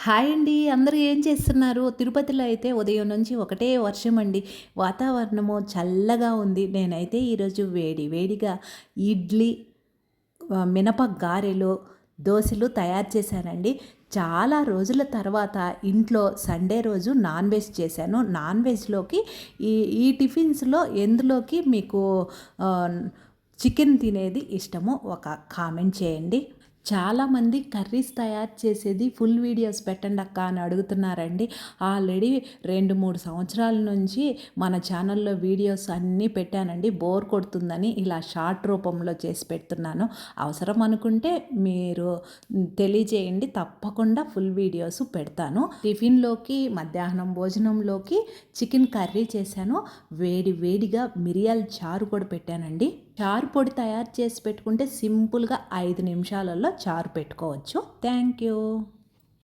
Hi అండి. అందరూ ఏం చేస్తున్నారు? తిరుపతిలో అయితే ఉదయం నుంచి ఒకటే వర్షం అండి. వాతావరణము చల్లగా ఉంది. నేనైతే ఈరోజు వేడి వేడిగా ఇడ్లీ, మినప గారెలు, దోసెలు తయారు చేశానండి. చాలా రోజుల తర్వాత ఇంట్లో సండే రోజు నాన్ వెజ్ చేశాను. నాన్ వెజ్‌లోకి ఈ ఈ టిఫిన్స్‌లో ఎందులోకి మీకు ఆహ్, చికెన్ తినేది ఇష్టమో ఒక కామెంట్ చేయండి. చాలామంది కర్రీస్ తయారు చేసేది ఫుల్ వీడియోస్ పెట్టండి అక్క అని అడుగుతున్నారండి. ఆల్రెడీ 2, 3 సంవత్సరాల నుంచి మన ఛానల్లో వీడియోస్ అన్నీ పెట్టానండి. బోర్ కొడుతుందని ఇలా షార్ట్ రూపంలో చేసి పెడుతున్నాను. అవసరం అనుకుంటే మీరు తెలియజేయండి. తప్పకుండా ఫుల్ వీడియోస్ పెడతాను. టిఫిన్‌లోకి, మధ్యాహ్నం భోజనంలోకి చికెన్ కర్రీ చేశాను. వేడి వేడిగా మిరియాల చారు కూడా పెట్టానండి. చారు పొడి తయారు చేసి పెట్టుకుంటే సింపుల్‌గా 5 నిమిషాలలో చారు పెట్టుకోవచ్చు. Thank you.